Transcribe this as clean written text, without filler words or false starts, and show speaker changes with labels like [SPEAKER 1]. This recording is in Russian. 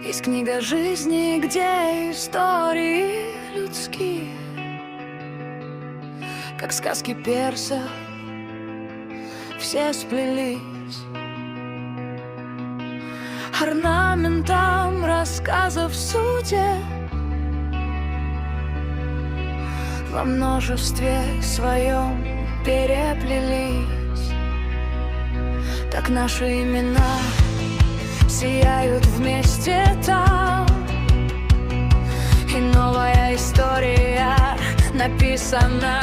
[SPEAKER 1] Есть книга жизни, где истории людские, как сказки персов, все сплелись орнаментом рассказов судеб. Во множестве своем переплелись, так наши имена сияют вместе там, и новая история написана